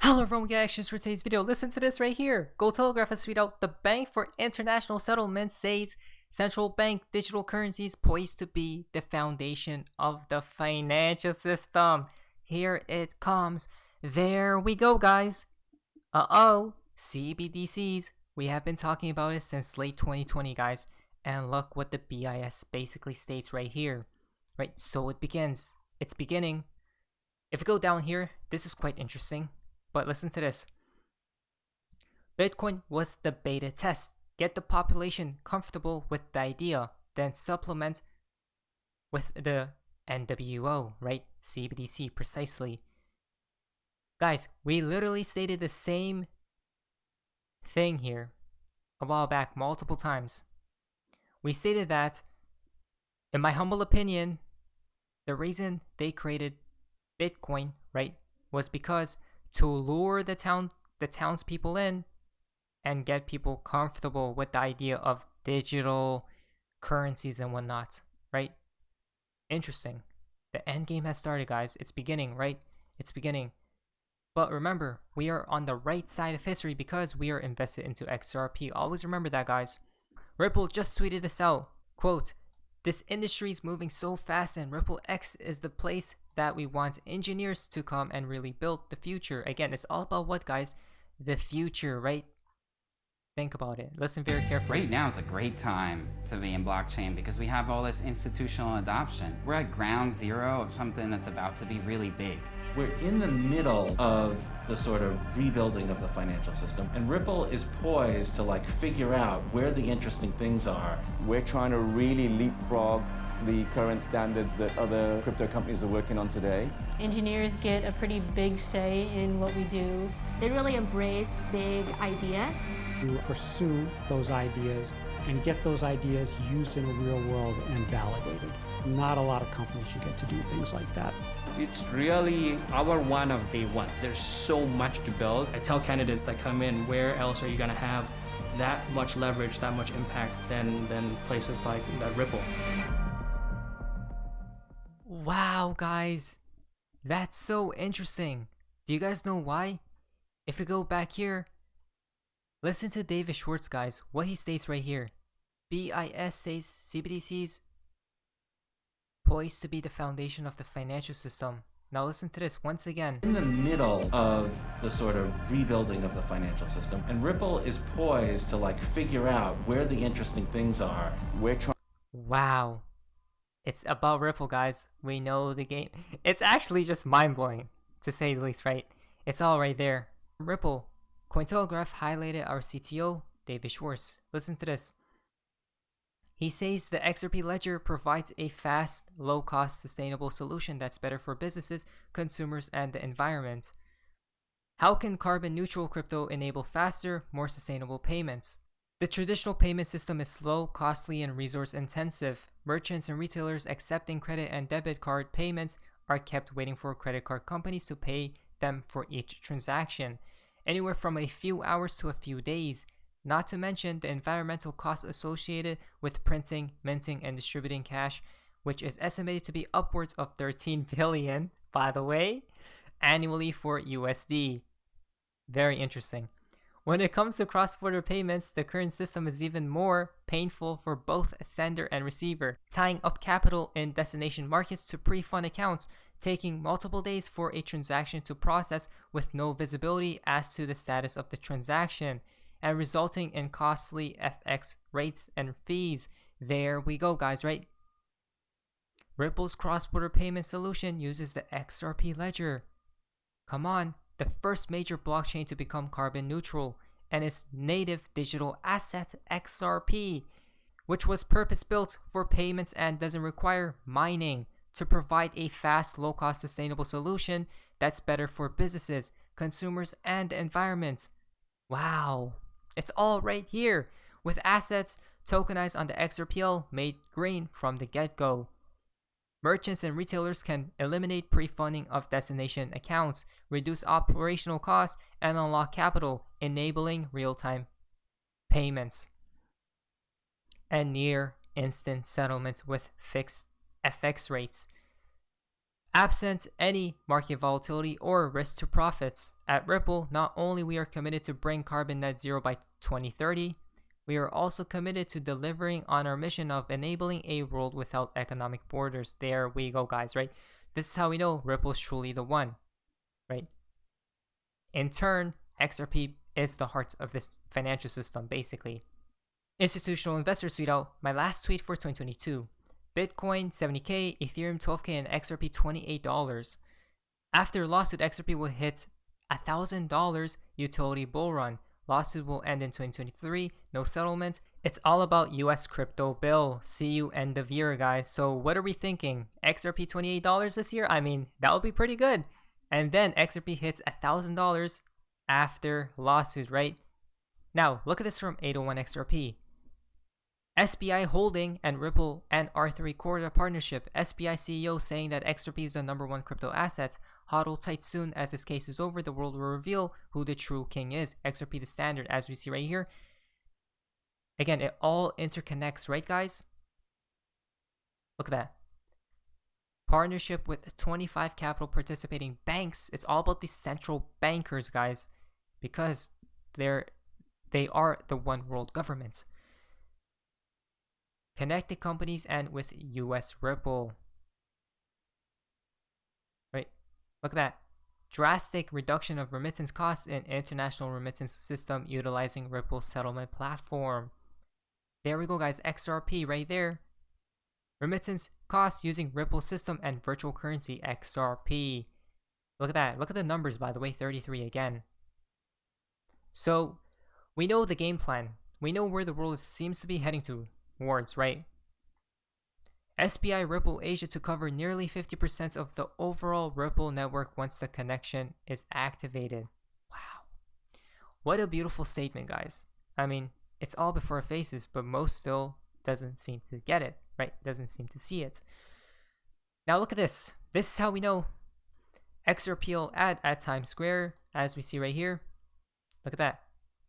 Hello everyone, we got actions for today's video. Listen to this right here. Gold Telegraph has tweeted out, the Bank for International Settlements says central bank digital currencies poised to be the foundation of the financial system. Here it comes. There we go, guys. CBDCs. We have been talking about it since late 2020, guys. And look what the BIS basically states right here. Right, so it begins. It's beginning. If we go down here, this is quite interesting. But listen to this. Bitcoin was the beta test. Get the population comfortable with the idea, then supplement with the NWO, right? CBDC, precisely. Guys, we literally stated the same thing here a while back, multiple times. We stated that, in my humble opinion, the reason they created Bitcoin, right, was because to lure the townspeople in and get people comfortable with the idea of digital currencies and whatnot, right? Interesting. The end game has started, guys. It's beginning, right? It's beginning. But remember, we are on the right side of history because we are invested into XRP. Always remember that, guys. Ripple just tweeted this out. Quote, "This industry is moving so fast and RippleX is the place that we want engineers to come and really build the future." Again, it's all about what, guys? The future, right? Think about it. Listen very carefully. Right now is a great time to be in blockchain because we have all this institutional adoption. We're at ground zero of something that's about to be really big. We're in the middle of the sort of rebuilding of the financial system, and Ripple is poised to figure out where the interesting things are. We're trying to really leapfrog the current standards that other crypto companies are working on today. Engineers get a pretty big say in what we do. They really embrace big ideas. To pursue those ideas and get those ideas used in the real world and validated. Not a lot of companies you get to do things like that. It's really our one of day one. There's so much to build. I tell candidates that come in, where else are you going to have that much leverage, that much impact than places like that Ripple? Wow, guys. That's so interesting. Do you guys know why? If we go back here, listen to David Schwartz, guys, what he states right here. BIS says CBDCs poised to be the foundation of the financial system. Now listen to this once again. In the middle of the sort of rebuilding of the financial system, and Ripple is poised to figure out where the interesting things are. Wow. It's about Ripple, guys. We know the game. It's actually just mind-blowing, to say the least, right? It's all right there. Ripple. Cointelegraph highlighted our CTO, David Schwartz. Listen to this. He says the XRP ledger provides a fast, low-cost, sustainable solution that's better for businesses, consumers, and the environment. How can carbon-neutral crypto enable faster, more sustainable payments? The traditional payment system is slow, costly, and resource-intensive. Merchants and retailers accepting credit and debit card payments are kept waiting for credit card companies to pay them for each transaction, anywhere from a few hours to a few days. Not to mention the environmental costs associated with printing, minting, and distributing cash, which is estimated to be upwards of 13 billion, by the way, annually for USD. Very interesting. When it comes to cross-border payments, the current system is even more painful for both sender and receiver, tying up capital in destination markets to pre-fund accounts, taking multiple days for a transaction to process with no visibility as to the status of the transaction, and resulting in costly FX rates and fees. There we go, guys, right? Ripple's cross-border payment solution uses the XRP ledger. Come on, the first major blockchain to become carbon neutral, and its native digital asset XRP, which was purpose-built for payments and doesn't require mining, to provide a fast, low-cost, sustainable solution that's better for businesses, consumers, and the environment. Wow. It's all right here, with assets tokenized on the XRPL made green from the get-go. Merchants and retailers can eliminate pre-funding of destination accounts, reduce operational costs, and unlock capital, enabling real-time payments and near instant settlement with fixed FX rates. Absent any market volatility or risk to profits, at Ripple, not only we are committed to bring carbon net zero by 2030, we are also committed to delivering on our mission of enabling a world without economic borders. There we go, guys, right? This is how we know Ripple is truly the one, right? In turn, XRP is the heart of this financial system, basically. Institutional investor tweet out, my last tweet for 2022. Bitcoin 70k, Ethereum 12k, and XRP $28. After lawsuit, XRP will hit $1,000 utility bull run. Lawsuit will end in 2023, no settlement. It's all about US crypto bill. See you end of year, guys. So what are we thinking? XRP $28 this year? I mean, that would be pretty good. And then XRP hits $1,000 after lawsuit, right? Now, look at this from 801 XRP. SBI Holding and Ripple and R3 recorded a partnership. SBI CEO saying that XRP is the #1 crypto asset. Hodl tight soon. As this case is over, the world will reveal who the true king is. XRP the standard, as we see right here. Again, it all interconnects, right, guys? Look at that. Partnership with 25 capital participating banks. It's all about the central bankers, guys, because they are the one world government. Connected companies and with US Ripple. Right? Look at that. Drastic reduction of remittance costs in international remittance system utilizing Ripple settlement platform. There we go, guys. XRP right there. Remittance costs using Ripple system and virtual currency XRP. Look at that. Look at the numbers, by the way. 33 again. So we know the game plan. We know where the world seems to be heading towards, right? SBI Ripple Asia to cover nearly 50% of the overall Ripple network once the connection is activated. Wow. What a beautiful statement, guys. I mean, it's all before our faces, but most still doesn't seem to get it, right? Doesn't seem to see it. Now look at this. This is how we know XRP at Times Square, as we see right here. Look at that.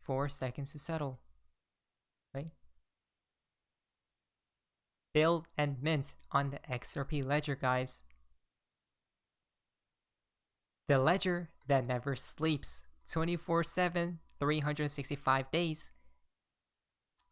4 seconds to settle, right? Build and mint on the XRP ledger, guys. The ledger that never sleeps. 24/7, 365 days.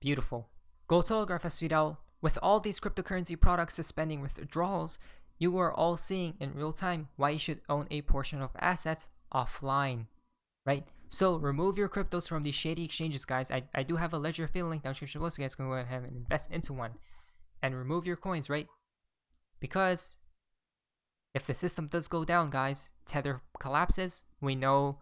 Beautiful. Gold Telegraph has tweeted out, with all these cryptocurrency products suspending withdrawals, you are all seeing in real time why you should own a portion of assets offline, right? So remove your cryptos from these shady exchanges, guys. I do have a ledger affiliate link down description below, so you guys can go ahead and invest into one. And remove your coins, right? Because if the system does go down, guys, Tether collapses, we know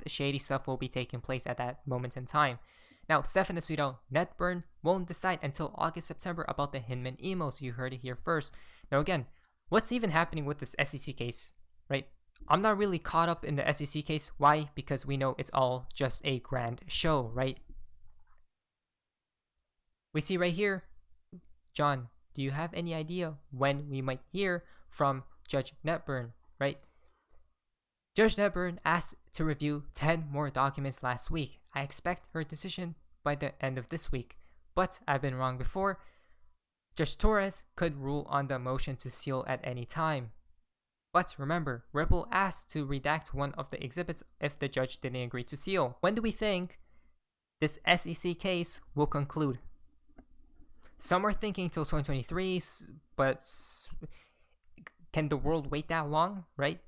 shady stuff will be taking place at that moment in time. Now, Stefan has tweeted out, NetBurn won't decide until August, September about the Hinman emails. You heard it here first. Now again, what's even happening with this SEC case, right? I'm not really caught up in the SEC case. Why? Because we know it's all just a grand show, right? We see right here, John, do you have any idea when we might hear from Judge Netburn, right? Judge Netburn asked to review 10 more documents last week. I expect her decision by the end of this week, but I've been wrong before. Judge Torres could rule on the motion to seal at any time. But remember, Ripple asked to redact one of the exhibits if the judge didn't agree to seal. When do we think this SEC case will conclude? Some are thinking till 2023, but can the world wait that long, right?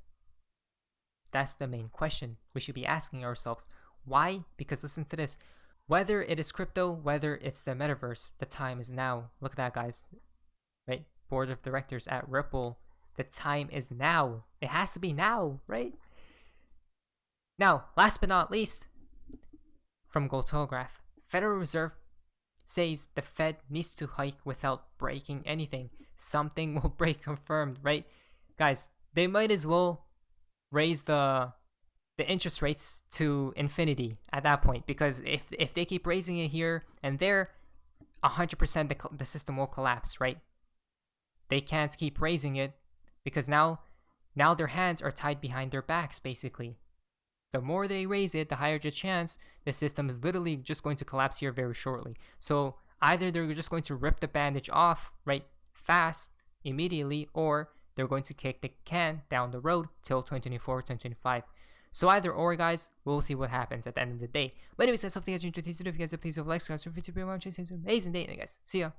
That's the main question we should be asking ourselves. Why? Because listen to this. Whether it is crypto, whether it's the metaverse, the time is now. Look at that, guys. Right? Board of directors at Ripple. The time is now. It has to be now, right? Now, last but not least, from Gold Telegraph, Federal Reserve says the Fed needs to hike without breaking anything. Something will break, confirmed, right? Guys, they might as well raise the interest rates to infinity at that point, because if they keep raising it here and there, 100% the system will collapse, right? They can't keep raising it because now their hands are tied behind their backs, basically. The more they raise it, the higher the chance the system is literally just going to collapse here very shortly. So either they're just going to rip the bandage off, right, fast, immediately, or they're going to kick the can down the road till 2024, 2025. So either or, guys, we'll see what happens at the end of the day. But anyways, guys, hope you guys enjoyed today's video. If you guys have please leave a like, subscribe, subscribe, subscribe, subscribe, amazing day, guys. See ya.